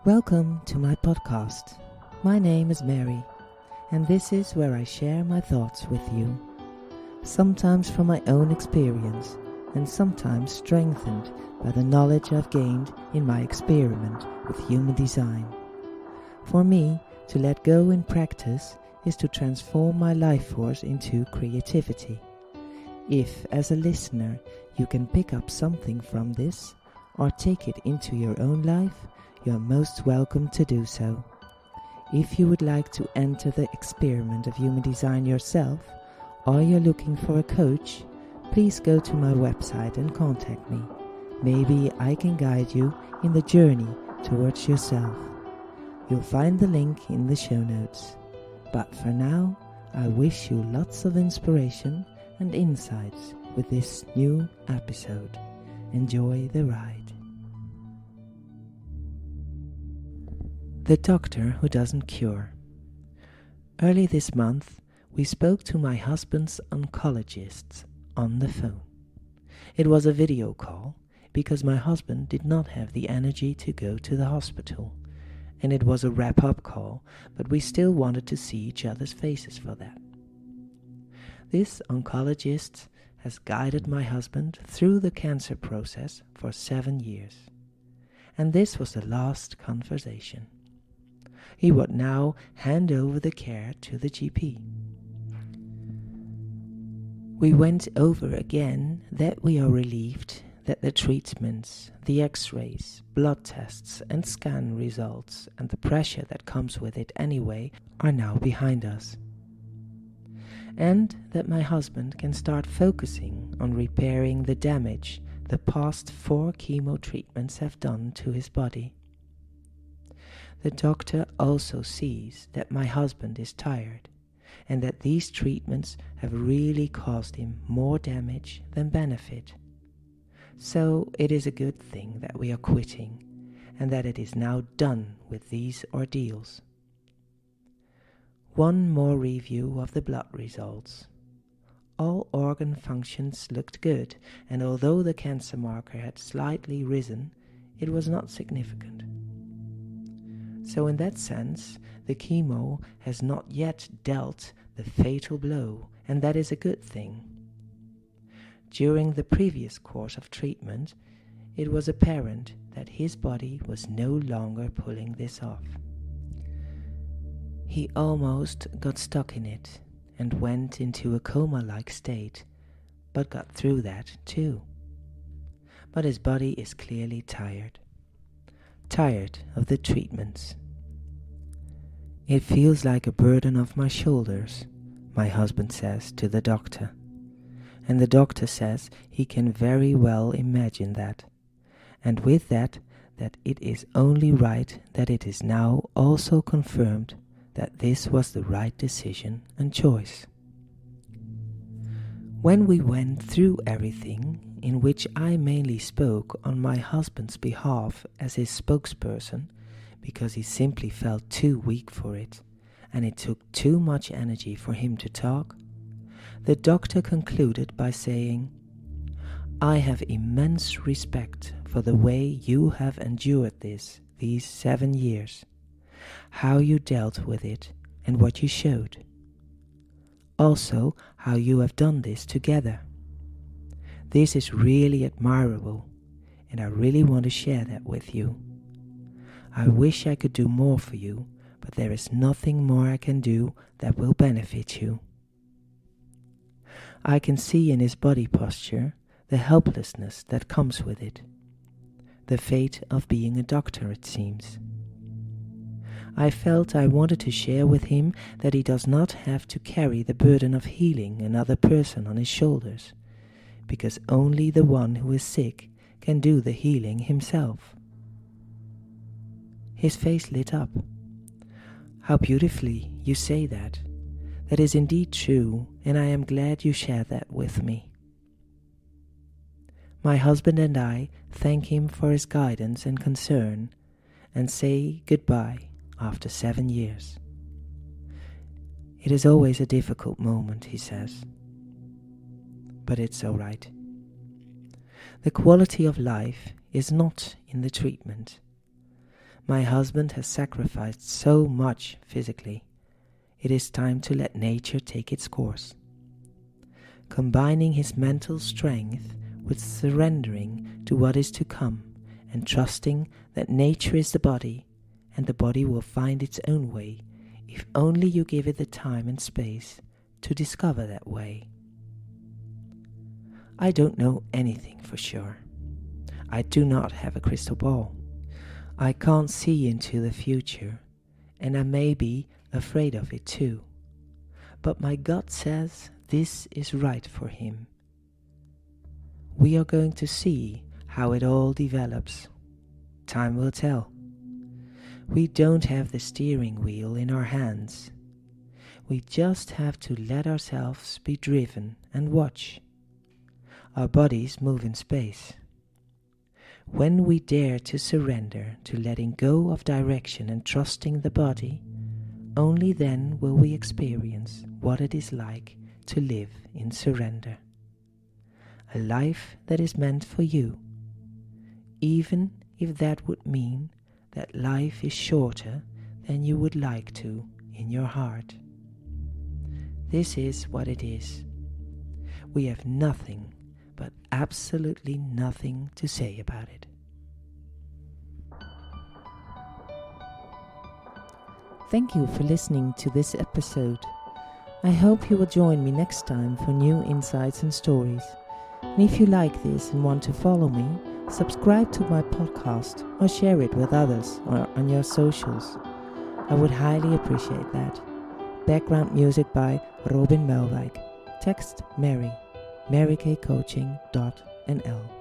Welcome to my podcast. My name is Mary, and this is where I share my thoughts with you, sometimes from my own experience and sometimes strengthened by the knowledge I've gained in my experiment with human design. For me, to let go in practice is to transform my life force into creativity. If, as a listener, you can pick up something from this or take it into your own life, you are most welcome to do so. If you would like to enter the experiment of human design yourself, or you're looking for a coach, please go to my website and contact me. Maybe I can guide you in the journey towards yourself. You'll find the link in the show notes. But for now, I wish you lots of inspiration and insights with this new episode. Enjoy the ride. The Doctor Who Doesn't Cure. Early this month, we spoke to my husband's oncologist on the phone. It was a video call because my husband did not have the energy to go to the hospital, and it was a wrap-up call, but we still wanted to see each other's faces for that. This oncologist has guided my husband through the cancer process for 7 years, and this was the last conversation. He would now hand over the care to the GP. We went over again that we are relieved that the treatments, the x-rays, blood tests and scan results and the pressure that comes with it anyway are now behind us. And that my husband can start focusing on repairing the damage the past 4 chemo treatments have done to his body. The doctor also sees that my husband is tired and that these treatments have really caused him more damage than benefit. So it is a good thing that we are quitting and that it is now done with these ordeals. One more review of the blood results. All organ functions looked good, and although the cancer marker had slightly risen, it was not significant. So in that sense, the chemo has not yet dealt the fatal blow, and that is a good thing. During the previous course of treatment, it was apparent that his body was no longer pulling this off. He almost got stuck in it and went into a coma-like state, but got through that too. But his body is clearly tired of the treatments. It feels like a burden off my shoulders, my husband says to the doctor. And the doctor says he can very well imagine that, and with that it is only right that it is now also confirmed that this was the right decision and choice. When we went through everything, in which I mainly spoke on my husband's behalf as his spokesperson, because he simply felt too weak for it, and it took too much energy for him to talk, the doctor concluded by saying, "I have immense respect for the way you have endured these 7 years, how you dealt with it and what you showed. Also, how you have done this together. This is really admirable, and I really want to share that with you. I wish I could do more for you, but there is nothing more I can do that will benefit you." I can see in his body posture the helplessness that comes with it. The fate of being a doctor, it seems. I felt I wanted to share with him that he does not have to carry the burden of healing another person on his shoulders, because only the one who is sick can do the healing himself. His face lit up. "How beautifully you say that. That is indeed true, and I am glad you share that with me." My husband and I thank him for his guidance and concern, and say goodbye after 7 years. "It is always a difficult moment," he says. "But it's all right. The quality of life is not in the treatment. My husband has sacrificed so much physically. It is time to let nature take its course. Combining his mental strength with surrendering to what is to come and trusting that nature is the body and the body will find its own way if only you give it the time and space to discover that way. I don't know anything for sure. I do not have a crystal ball. I can't see into the future, and I may be afraid of it too. But my gut says this is right for him. We are going to see how it all develops. Time will tell. We don't have the steering wheel in our hands. We just have to let ourselves be driven and watch. Our bodies move in space. When we dare to surrender to letting go of direction and trusting the body, only then will we experience what it is like to live in surrender. A life that is meant for you, even if that would mean that life is shorter than you would like to in your heart. This is what it is. We have nothing, but absolutely nothing to say about it. Thank you for listening to this episode. I hope you will join me next time for new insights and stories. And if you like this and want to follow me, subscribe to my podcast or share it with others or on your socials. I would highly appreciate that. Background music by Robin Melwijk. Text Mary, marykcoaching.nl.